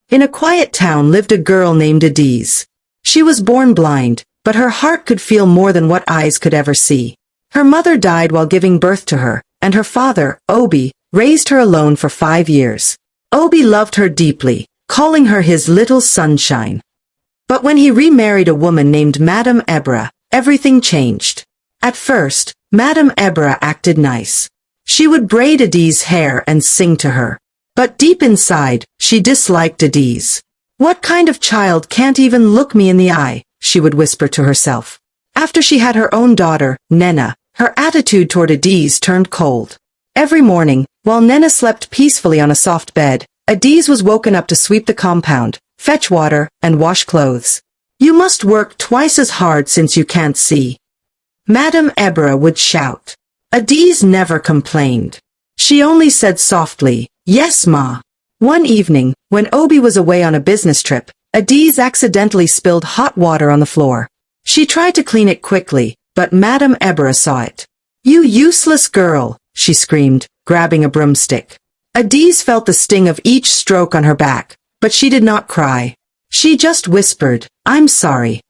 In a quiet town lived a girl named Adiz. She was born blind, but her heart could feel more than what eyes could ever see. Her mother died while giving birth to her, and her father, Obi, raised her alone for 5 years. Obi loved her deeply, calling her his little sunshine. But when he remarried a woman named Madame Ebra, everything changed. At first, Madame Ebra acted nice. She would braid Adiz's hair and sing to her. But deep inside, she disliked Adiz. "What kind of child can't even look me in the eye?" she would whisper to herself. After she had her own daughter, Nena, her attitude toward Adiz turned cold. Every morning, while Nena slept peacefully on a soft bed, Adiz was woken up to sweep the compound, fetch water, and wash clothes. "You must work twice as hard since you can't see," Madame Ebra would shout. Adiz never complained. She only said softly, "Yes, Ma." One evening, when Obi was away on a business trip, Adiz accidentally spilled hot water on the floor. She tried to clean it quickly, but Madame Ebra saw it. "You useless girl," she screamed, grabbing a broomstick. Adiz felt the sting of each stroke on her back, but she did not cry. She just whispered, "I'm sorry."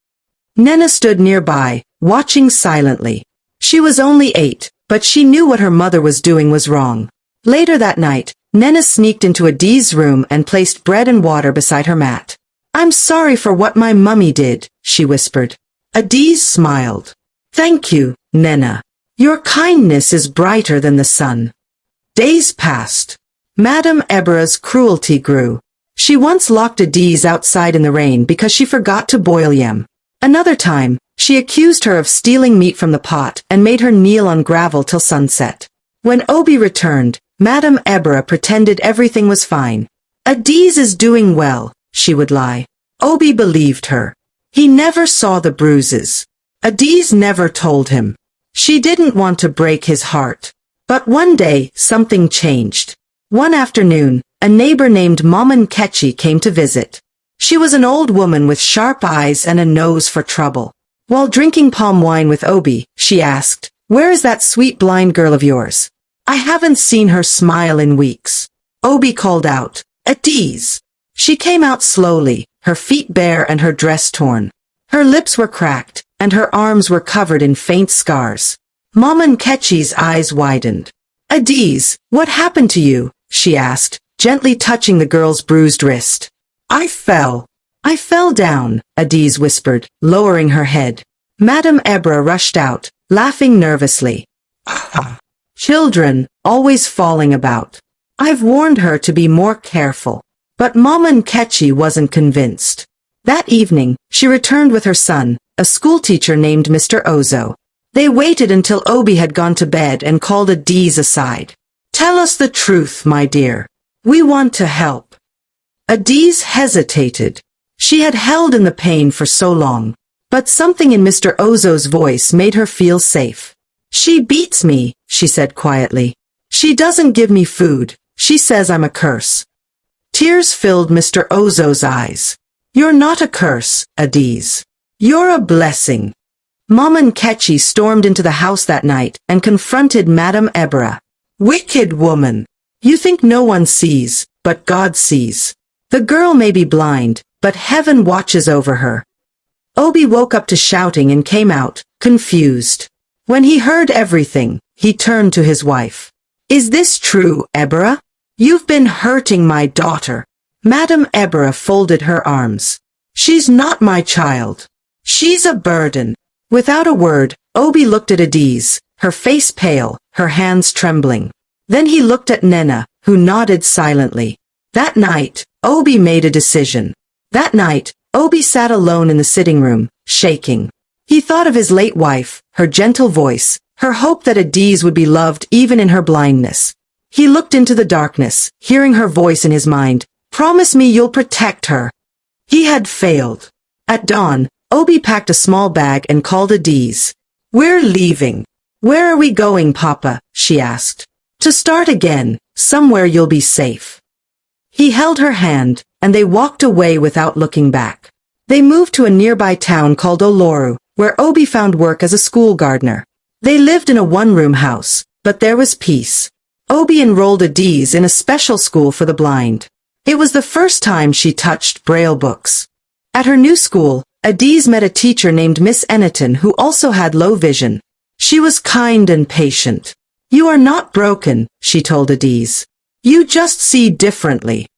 Nena stood nearby, watching silently. She was only 8, but she knew what her mother was doing was wrong. Later that night, Nena sneaked into Adiz's room and placed bread and water beside her mat. "I'm sorry for what my mummy did," she whispered. Adiz smiled. "Thank you, Nena. Your kindness is brighter than the sun." Days passed. Madame Ebra's cruelty grew. She once locked Adiz outside in the rain because she forgot to boil yam. Another time, she accused her of stealing meat from the pot and made her kneel on gravel till sunset. When Obi returned, Madame Ebra pretended everything was fine. "Adiz is doing well," she would lie. Obi believed her. He never saw the bruises. Adiz never told him. She didn't want to break his heart. But one day, something changed. One afternoon, a neighbor named Maman Kechi came to visit. She was an old woman with sharp eyes and a nose for trouble. While drinking palm wine with Obi, she asked, "Where is that sweet blind girl of yours? I haven't seen her smile in weeks." Obi called out, "Adiz." She came out slowly, her feet bare and her dress torn. Her lips were cracked, and her arms were covered in faint scars. Maman Kechi's eyes widened. "Adiz, what happened to you?" she asked, gently touching the girl's bruised wrist. "I fell down," Adiz whispered, lowering her head. Madame Ebra rushed out, laughing nervously. "Children, always falling about. I've warned her to be more careful." But Maman Kechi wasn't convinced. That evening, she returned with her son, a schoolteacher named Mr. Ozo. They waited until Obi had gone to bed and called Adiz aside. "Tell us the truth, my dear. We want to help." Adiz hesitated. She had held in the pain for so long. But something in Mr. Ozo's voice made her feel safe. "She beats me," she said quietly. "She doesn't give me food. She says I'm a curse." Tears filled Mr. Ozo's eyes. "You're not a curse, Adiz. You're a blessing." Maman Kechi stormed into the house that night and confronted Madame Ebra. "Wicked woman! You think no one sees, but God sees. The girl may be blind, but heaven watches over her." Obi woke up to shouting and came out, confused. When he heard everything, he turned to his wife. "Is this true, Ebra? You've been hurting my daughter." Madame Ebra folded her arms. "She's not my child. She's a burden." Without a word, Obi looked at Adiz, her face pale, her hands trembling. Then he looked at Nena, who nodded silently. That night, Obi made a decision. That night, Obi sat alone in the sitting room, shaking. He thought of his late wife, her gentle voice, her hope that Adiz would be loved even in her blindness. He looked into the darkness, hearing her voice in his mind, "Promise me you'll protect her." He had failed. At dawn, Obi packed a small bag and called Adiz. "We're leaving." "Where are we going, Papa?" she asked. "To start again, somewhere you'll be safe." He held her hand, and they walked away without looking back. They moved to a nearby town called Oloru, where Obi found work as a school gardener. They lived in a one-room house, but there was peace. Obi enrolled Adiz in a special school for the blind. It was the first time she touched Braille books. At her new school, Adiz met a teacher named Miss Eniton who also had low vision. She was kind and patient. "You are not broken," she told Adiz. "You just see differently."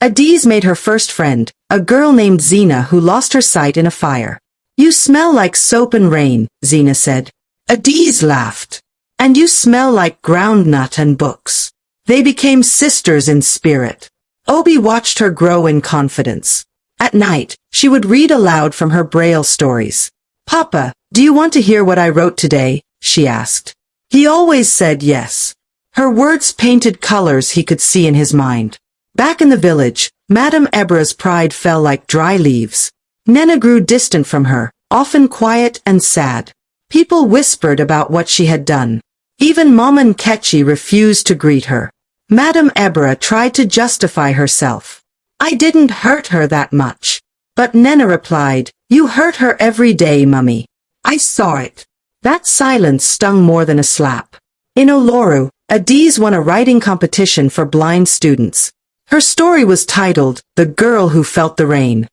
Adiz made her first friend, a girl named Zina who lost her sight in a fire. "You smell like soap and rain," Zina said. Adiz laughed. "And you smell like groundnut and books." They became sisters in spirit. Obi watched her grow in confidence. At night, she would read aloud from her Braille stories. "Papa, do you want to hear what I wrote today?" she asked. He always said yes. Her words painted colors he could see in his mind. Back in the village, Madame Ebra's pride fell like dry leaves. Nena grew distant from her, often quiet and sad. People whispered about what she had done. Even Maman Ketchi refused to greet her. Madame Ebra tried to justify herself. "I didn't hurt her that much." But Nena replied, "You hurt her every day, Mummy. I saw it." That silence stung more than a slap. In Oloru, Adiz won a writing competition for blind students. Her story was titled, "The Girl Who Felt the Rain."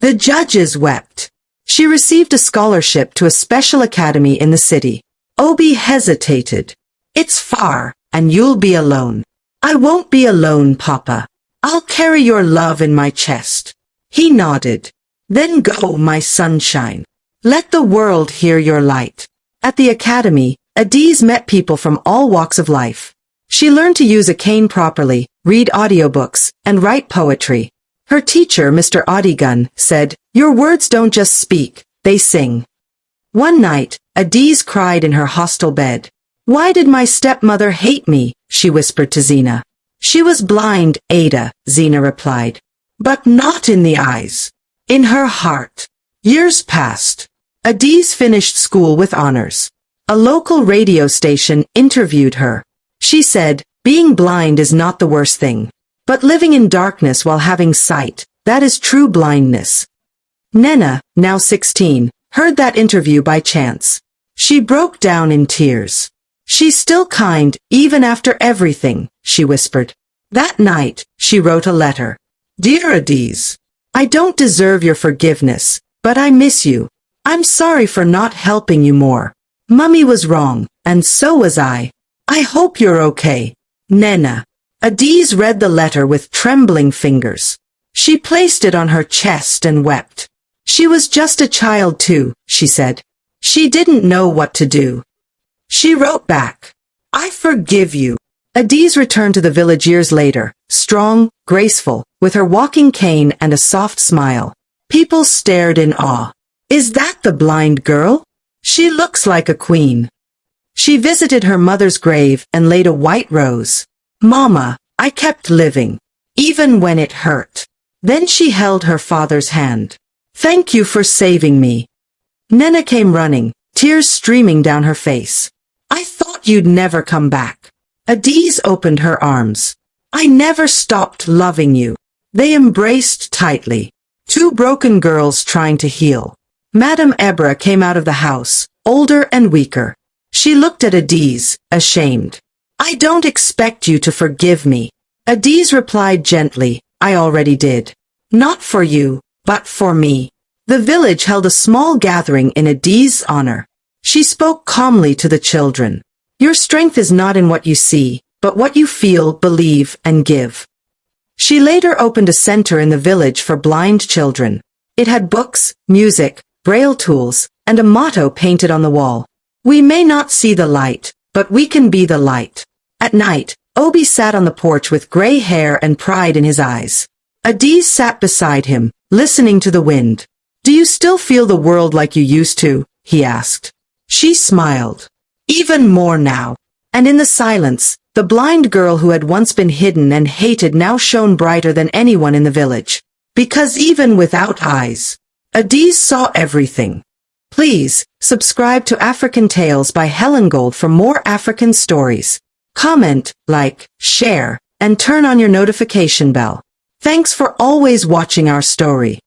The judges wept. She received a scholarship to a special academy in the city. Obi hesitated. "It's far, and you'll be alone." "I won't be alone, Papa. I'll carry your love in my chest." He nodded. "Then go, my sunshine. Let the world hear your light." At the academy, Adiz met people from all walks of life. She learned to use a cane properly, read audiobooks, and write poetry. Her teacher, Mr. Odigun, said, "Your words don't just speak, they sing." One night, Adiz cried in her hostel bed. "Why did my stepmother hate me?" she whispered to Zina. "She was blind, Ada," Zina replied. "But not in the eyes. In her heart." Years passed. Adiz finished school with honors. A local radio station interviewed her. She said, "Being blind is not the worst thing. But living in darkness while having sight, that is true blindness." Nena, now 16, heard that interview by chance. She broke down in tears. "She's still kind, even after everything," she whispered. That night, she wrote a letter. "Dear Adiz, I don't deserve your forgiveness, but I miss you. I'm sorry for not helping you more. Mummy was wrong, and so was I. I hope you're okay. Nena." Adiz read the letter with trembling fingers. She placed it on her chest and wept. She was just a child too, she said. She didn't know what to do. She wrote back, "I forgive you." Adiz returned to the village years later, strong, graceful, with her walking cane and a soft smile. People stared in awe. "Is that the blind girl? She looks like a queen." She visited her mother's grave and laid a white rose. "Mama, I kept living, even when it hurt." Then she held her father's hand. "Thank you for saving me." Nena came running, tears streaming down her face. "I thought you'd never come back." Adiz opened her arms. "I never stopped loving you." They embraced tightly. Two broken girls trying to heal. Madame Ebra came out of the house, older and weaker. She looked at Adiz, ashamed. "I don't expect you to forgive me." Adiz replied gently, "I already did. Not for you, but for me." The village held a small gathering in Adiz's honor. She spoke calmly to the children. "Your strength is not in what you see, but what you feel, believe, and give." She later opened a center in the village for blind children. It had books, music, Braille tools, and a motto painted on the wall. "We may not see the light, but we can be the light." At night, Obi sat on the porch with gray hair and pride in his eyes. Adiz sat beside him, listening to the wind. "Do you still feel the world like you used to?" he asked. She smiled. "Even more now." And in the silence, the blind girl who had once been hidden and hated now shone brighter than anyone in the village. Because even without eyes, Adiz saw everything. Please, subscribe to African Tales by Helen Gold for more African stories. Comment, like, share, and turn on your notification bell. Thanks for always watching our story.